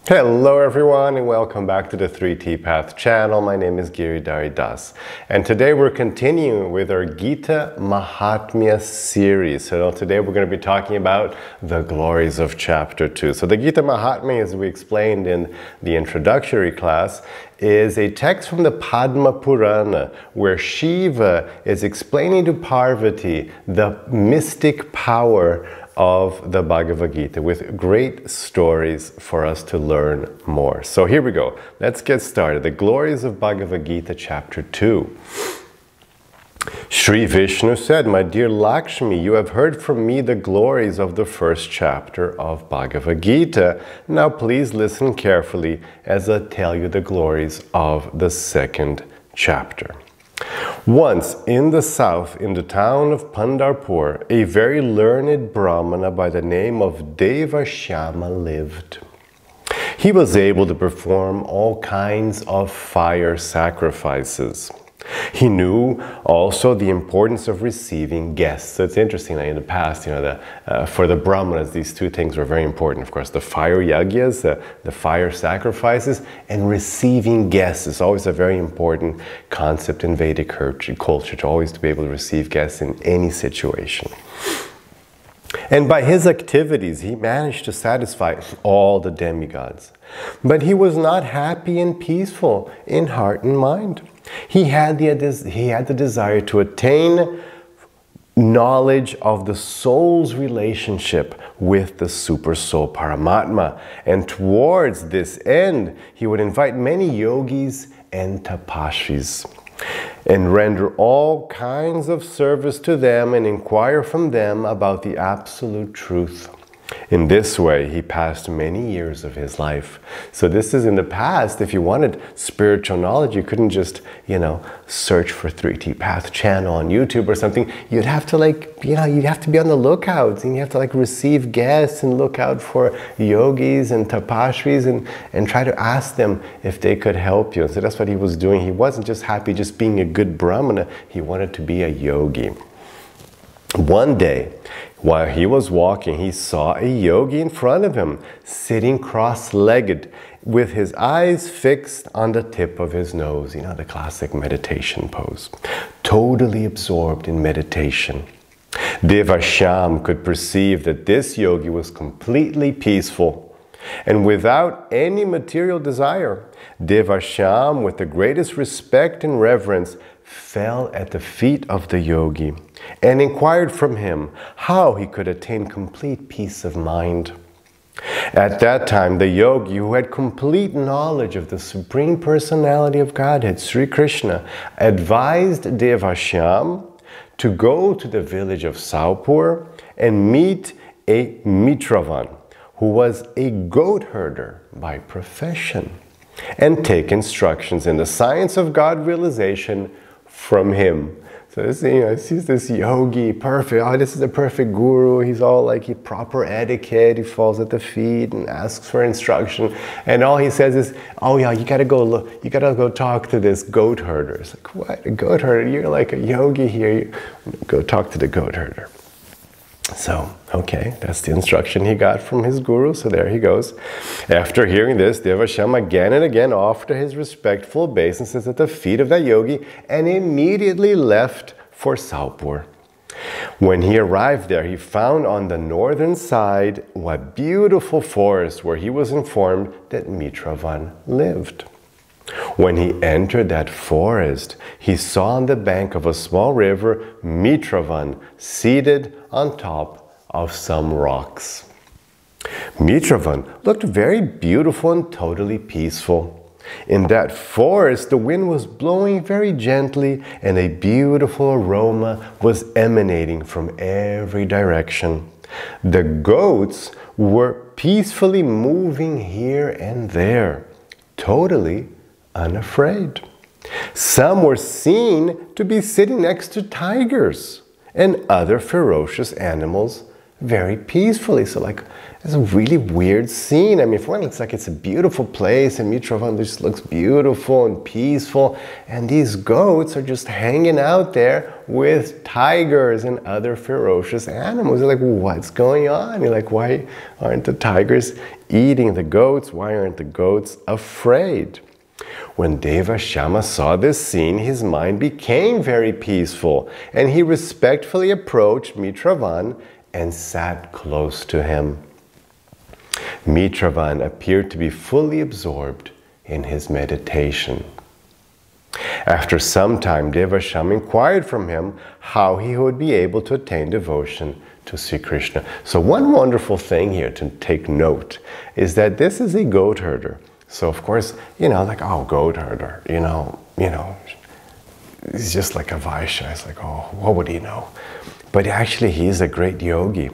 Hello everyone and welcome back to the 3T Path channel. My name is Giridhari and today we're continuing with our Gita Mahatmya series. So today we're going to be talking about the glories of chapter 2. So the Gita Mahatmya, as we explained in the introductory class, is a text from the Padma Purana where Shiva is explaining to Parvati the mystic power of the Bhagavad Gita with great stories for us to learn more. So here we go. Let's get started. The glories of Bhagavad Gita chapter 2. Sri Vishnu said, "My dear Lakshmi, you have heard from me the glories of the first chapter of Bhagavad Gita. Now please listen carefully as I tell you the glories of the second chapter." Once in the south, in the town of Pandharpur, a very learned Brahmana by the name of Devashyama lived. He was able to perform all kinds of fire sacrifices. He knew also the importance of receiving guests. So it's interesting that in the past, for the Brahmanas, these two things were very important. Of course, the fire yagyas, the fire sacrifices, and receiving guests is always a very important concept in Vedic culture, to always be able to receive guests in any situation. And by his activities, he managed to satisfy all the demigods. But he was not happy and peaceful in heart and mind. He had the desire to attain knowledge of the soul's relationship with the super soul Paramatma. And towards this end, he would invite many yogis and tapashis and render all kinds of service to them and inquire from them about the absolute truth. In this way, he passed many years of his life. So this is in the past. If you wanted spiritual knowledge, you couldn't just, search for 3T Path channel on YouTube or something. You'd have to you'd have to be on the lookout, and you have to receive guests and look out for yogis and tapashris and try to ask them if they could help you. And so that's what he was doing. He wasn't just happy just being a good Brahmana. He wanted to be a yogi. One day, while he was walking, he saw a yogi in front of him, sitting cross-legged, with his eyes fixed on the tip of his nose, the classic meditation pose, totally absorbed in meditation. Devashyama could perceive that this yogi was completely peaceful and without any material desire. Devashyama, with the greatest respect and reverence, fell at the feet of the yogi and inquired from him how he could attain complete peace of mind. At that time, the yogi, who had complete knowledge of the Supreme Personality of Godhead, Sri Krishna, advised Devashyama to go to the village of Saupur and meet a Mitravan, who was a goat herder by profession, and take instructions in the science of God realization from him. So this, sees this yogi, perfect. Oh, this is the perfect guru. He's all proper etiquette. He falls at the feet and asks for instruction. And all he says is, "Oh yeah, you gotta go talk to this goat herder." It's like, what? A goat herder? You're like a yogi here. Go talk to the goat herder. So, okay, that's the instruction he got from his guru, so there he goes. After hearing this, Devashyama again and again offered his respectful obeisances at the feet of that yogi and immediately left for Saupur. When he arrived there, he found on the northern side a beautiful forest where he was informed that Mitravan lived. When he entered that forest, he saw on the bank of a small river Mitravan seated on top of some rocks. Mitravan looked very beautiful and totally peaceful. In that forest, the wind was blowing very gently and a beautiful aroma was emanating from every direction. The goats were peacefully moving here and there, totally unafraid. Some were seen to be sitting next to tigers and other ferocious animals very peacefully. So it's a really weird scene. I mean, for one, it's a beautiful place and Mitravan just looks beautiful and peaceful. And these goats are just hanging out there with tigers and other ferocious animals. You're like, what's going on? You're like, why aren't the tigers eating the goats. Why aren't the goats afraid? When Devashyama saw this scene, his mind became very peaceful, and he respectfully approached Mitravan and sat close to him. Mitravan appeared to be fully absorbed in his meditation. After some time, Devashyama inquired from him how he would be able to attain devotion to Sri Krishna. So one wonderful thing here to take note is that this is a goat herder. So of course, like, oh, goat herder, he's just like a Vaishya. It's like, oh, what would he know? But actually, he's a great yogi.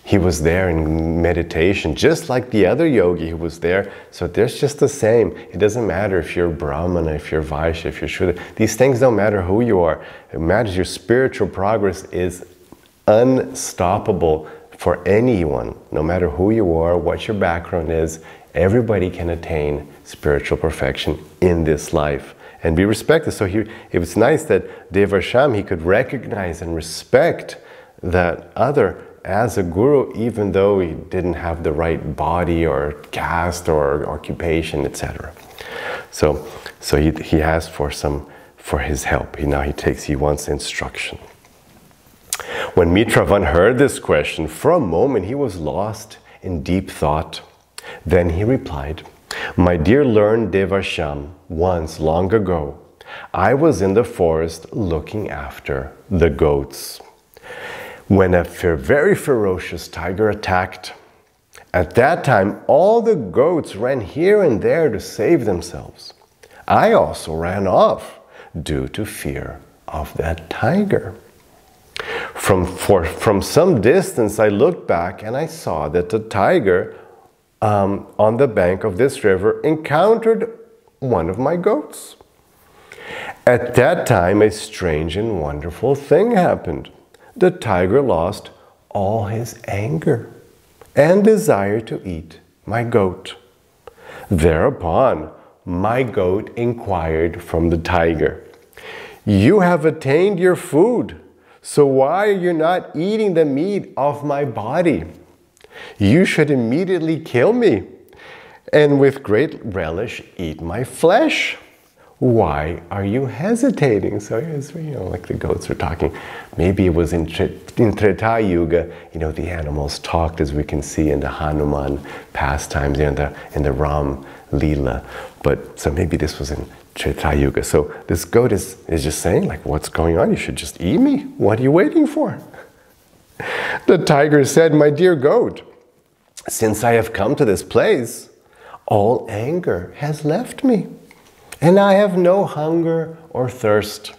He was there in meditation, just like the other yogi who was there. So there's just the same. It doesn't matter if you're Brahmin, if you're Vaishya, if you're Shudra. These things don't matter who you are. It matters your spiritual progress is unstoppable for anyone. No matter who you are, what your background is, everybody can attain spiritual perfection in this life and be respected. So it was nice that Devashyama, he could recognize and respect that other as a guru, even though he didn't have the right body or caste or occupation, etc. So he asked for his help. He wants instruction. When Mitravan heard this question, for a moment he was lost in deep thought. Then he replied, "My dear learned Devashyama, once long ago, I was in the forest looking after the goats, when a very ferocious tiger attacked. At that time, all the goats ran here and there to save themselves. I also ran off due to fear of that tiger. From some distance, I looked back and I saw that the tiger on the bank of this river encountered one of my goats. At that time, a strange and wonderful thing happened. The tiger lost all his anger and desire to eat my goat. Thereupon, my goat inquired from the tiger, 'You have attained your food, so why are you not eating the meat of my body? You should immediately kill me, and with great relish eat my flesh. Why are you hesitating?'" So here's, like the goats are talking. Maybe it was in Treta Yuga, the animals talked, as we can see in the Hanuman pastimes, in the Ram Leela. But so maybe this was in Treta Yuga. So this goat is just saying, like, what's going on? You should just eat me. What are you waiting for? The tiger said, "My dear goat, since I have come to this place, all anger has left me, and I have no hunger or thirst."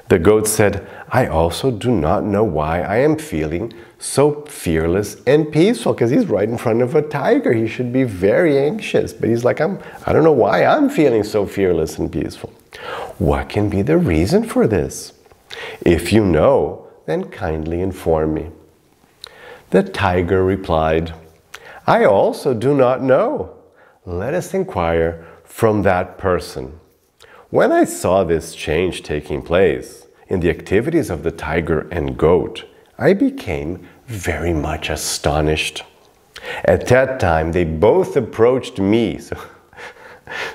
The goat said, "I also do not know why I am feeling so fearless and peaceful," because he's right in front of a tiger. He should be very anxious, but he's like, I don't know why I'm feeling so fearless and peaceful. What can be the reason for this? If you know, then kindly inform me. The tiger replied, "I also do not know. Let us inquire from that person." When I saw this change taking place in the activities of the tiger and goat, I became very much astonished. At that time, they both approached me.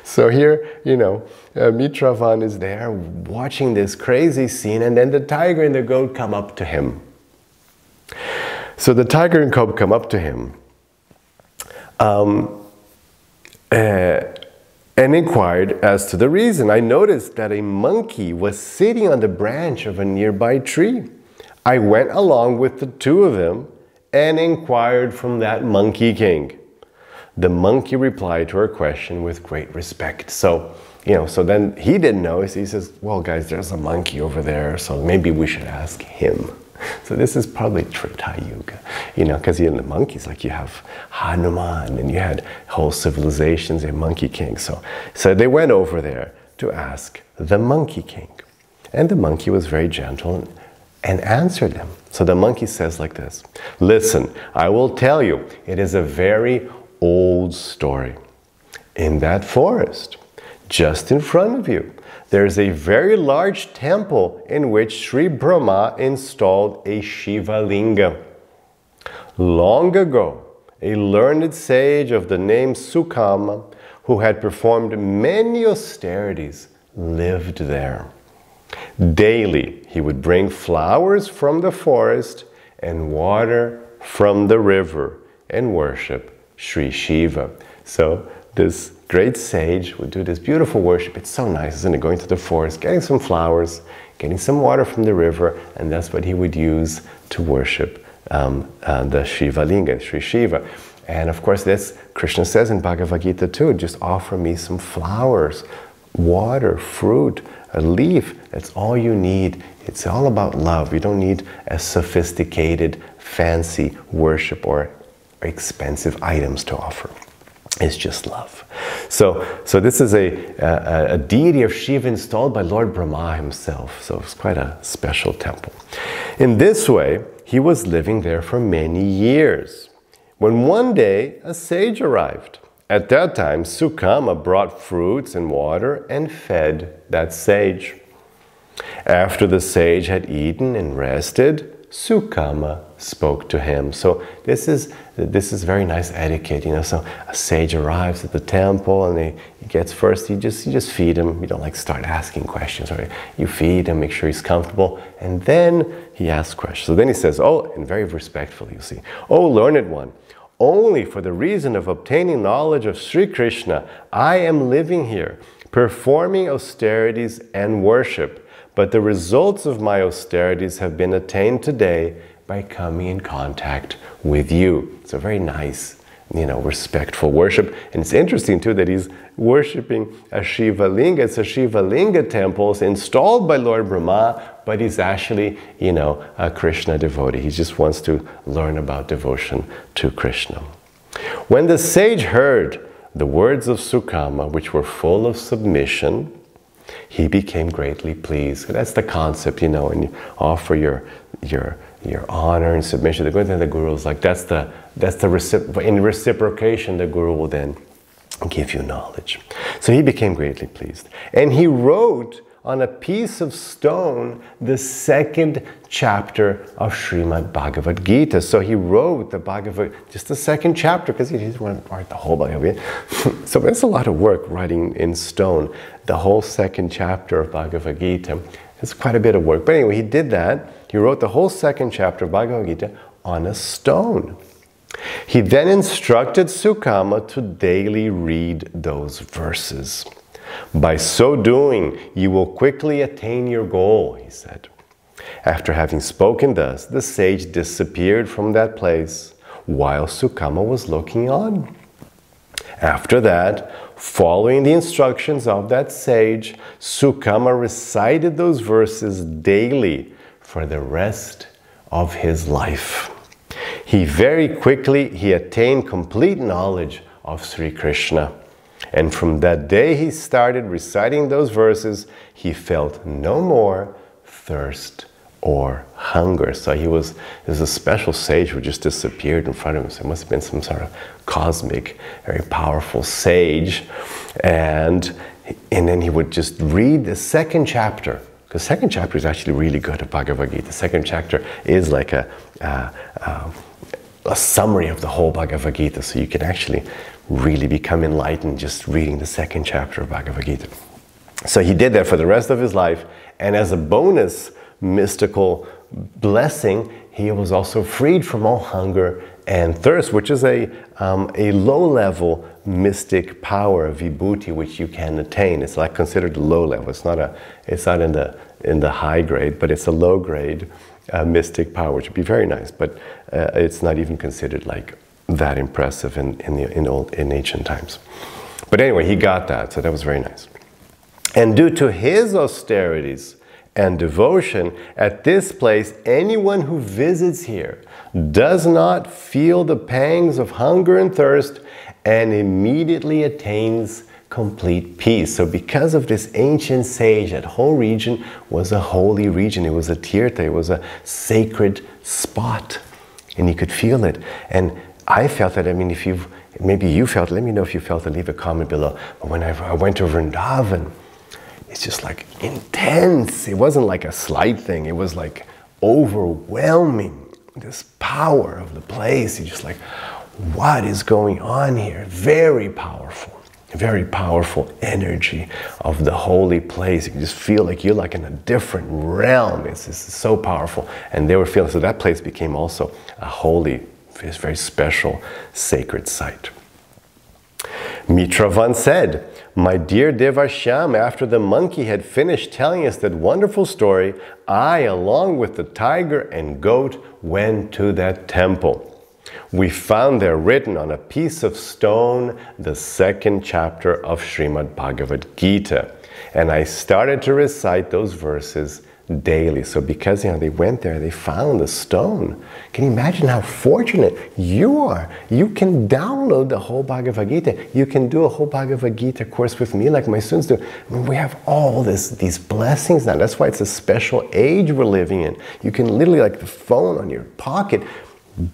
So here, Mitravan is there watching this crazy scene, and then the tiger and the goat come up to him. So the tiger and goat come up to him and inquired as to the reason. I noticed that a monkey was sitting on the branch of a nearby tree. I went along with the two of them and inquired from that monkey king. The monkey replied to her question with great respect. So then he didn't know. He says, "Well, guys, there's a monkey over there, so maybe we should ask him." So this is probably Treta Yuga, because in the monkeys, like you have Hanuman, and you had whole civilizations and monkey kings. So they went over there to ask the monkey king. And the monkey was very gentle and answered them. So the monkey says like this, "Listen, I will tell you, it is a very old story. In that forest, just in front of you, there is a very large temple in which Sri Brahma installed a Shiva linga. Long ago, a learned sage of the name Sukama, who had performed many austerities, lived there. Daily, he would bring flowers from the forest and water from the river and worship Sri Shiva. So this great sage would do this beautiful worship. It's so nice, isn't it? Going to the forest, getting some flowers, getting some water from the river, and that's what he would use to worship the Shiva Linga, Sri Shiva. And of course, this Krishna says in Bhagavad Gita too, just offer me some flowers, water, fruit, a leaf. That's all you need. It's all about love. You don't need a sophisticated, fancy worship or expensive items to offer. It's just love. So this is a deity of Shiva installed by Lord Brahma himself. So it's quite a special temple. In this way, he was living there for many years, when one day a sage arrived. At that time, Sukama brought fruits and water and fed that sage. After the sage had eaten and rested, Sukama spoke to him. So this is very nice etiquette, you know. So a sage arrives at the temple and he gets first, you just feed him. You don't like start asking questions, right? You feed him, make sure he's comfortable, and then he asks questions. So then he says, oh, and very respectfully, you see, oh, learned one, only for the reason of obtaining knowledge of Sri Krishna, I am living here, performing austerities and worship. But the results of my austerities have been attained today by coming in contact with you. It's a very nice, you know, respectful worship. And it's interesting too that he's worshipping a Shiva Linga. It's a Shiva Linga temple. It's installed by Lord Brahma, but he's actually, you know, a Krishna devotee. He just wants to learn about devotion to Krishna. When the sage heard the words of Sukama, which were full of submission, he became greatly pleased. That's the concept, you know, and you offer your honor and submission. The good thing the Guru is like, in reciprocation, the Guru will then give you knowledge. So he became greatly pleased. And he wrote on a piece of stone the second chapter of Srimad Bhagavad Gita. So he wrote just the second chapter, because he didn't want to write the whole Bhagavad Gita. So it's a lot of work writing in stone the whole second chapter of Bhagavad Gita. It's quite a bit of work. But anyway, he did that. He wrote the whole second chapter of Bhagavad Gita on a stone. He then instructed Sukama to daily read those verses. By so doing, you will quickly attain your goal, he said. After having spoken thus, the sage disappeared from that place while Sukama was looking on. After that, following the instructions of that sage, Sukama recited those verses daily for the rest of his life. Very quickly he attained complete knowledge of Sri Krishna. And from that day he started reciting those verses, he felt no more thirst or hunger. So there's a special sage who just disappeared in front of him. So it must have been some sort of cosmic, very powerful sage. And then he would just read the second chapter. The second chapter is actually really good of Bhagavad Gita. The second chapter is like a summary of the whole Bhagavad Gita. So you can actually really become enlightened just reading the second chapter of Bhagavad Gita. So he did that for the rest of his life. And as a bonus mystical blessing, he was also freed from all hunger and thirst, which is a low-level mystic power, vibhuti, which you can attain. It's like considered low level. It's not in the high grade, but it's a low grade mystic power, which would be very nice. But it's not even considered like that impressive in ancient times. But anyway, he got that, so that was very nice. And due to his austerities and devotion, at this place, anyone who visits here does not feel the pangs of hunger and thirst and immediately attains complete peace. So because of this ancient sage, that whole region was a holy region. It was a tirtha, it was a sacred spot, and you could feel it. And I felt that. I mean, maybe you felt it, let me know if you felt it, leave a comment below. But when I went to Vrindavan, it's just like intense. It wasn't like a slight thing. It was like overwhelming, this power of the place. You're just like, what is going on here? Very powerful energy of the holy place. You can just feel like you're like in a different realm. It's so powerful. And they were feeling, so that place became also a holy, very special, sacred site. Mitravan said, "My dear Devashyama, after the monkey had finished telling us that wonderful story, I, along with the tiger and goat, went to that temple. We found there written on a piece of stone the second chapter of Srimad Bhagavad Gita. And I started to recite those verses daily." So because they went there, they found the stone. Can you imagine how fortunate you are? You can download the whole Bhagavad Gita. You can do a whole Bhagavad Gita course with me like my students do. I mean, we have all these blessings now. That's why it's a special age we're living in. You can literally, like the phone on your pocket,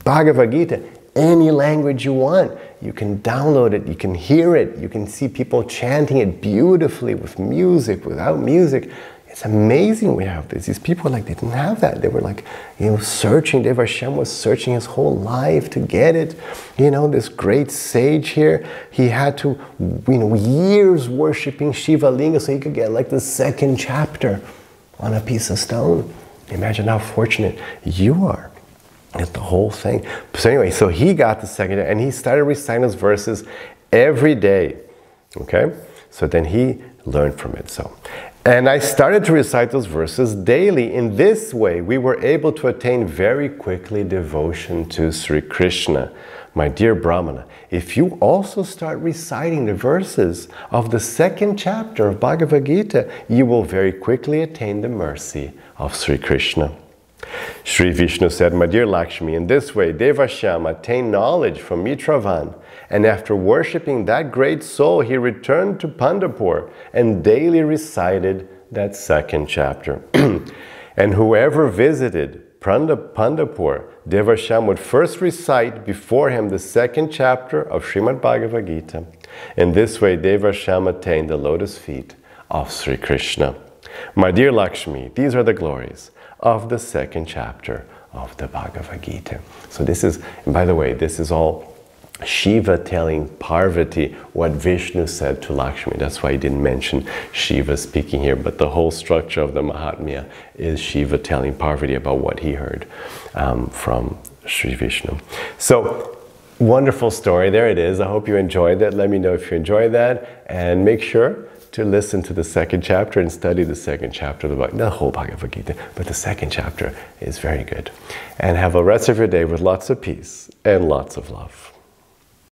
Bhagavad Gita, any language you want. You can download it, you can hear it, you can see people chanting it beautifully with music, without music. It's amazing we have this. These people, like, they didn't have that. They were like, searching. Devashyama was searching his whole life to get it. This great sage here, he had to, years worshipping Shiva Linga so he could get like the second chapter on a piece of stone. Imagine how fortunate you are. It's the whole thing. So anyway, so he got the second, and he started reciting those verses every day. Okay? So then he learned from it. And I started to recite those verses daily. In this way, we were able to attain very quickly devotion to Sri Krishna. My dear Brahmana, if you also start reciting the verses of the second chapter of Bhagavad Gita, you will very quickly attain the mercy of Sri Krishna. Sri Vishnu said, "My dear Lakshmi, in this way Devashyama attained knowledge from Mitravan, and after worshipping that great soul, he returned to Pandapur and daily recited that second chapter. And whoever visited Pandapur, Devashyama would first recite before him the second chapter of Srimad Bhagavad Gita. In this way, Devashyama attained the lotus feet of Sri Krishna." My dear Lakshmi, these are the glories of the second chapter of the Bhagavad Gita. So this is, and by the way, this is all Shiva telling Parvati what Vishnu said to Lakshmi. That's why he didn't mention Shiva speaking here, but the whole structure of the Mahatmya is Shiva telling Parvati about what he heard from Sri Vishnu. So, wonderful story. There it is. I hope you enjoyed that. Let me know if you enjoyed that, and make sure to listen to the second chapter and study the second chapter of the whole Bhagavad Gita, but the second chapter is very good. And have a rest of your day with lots of peace and lots of love.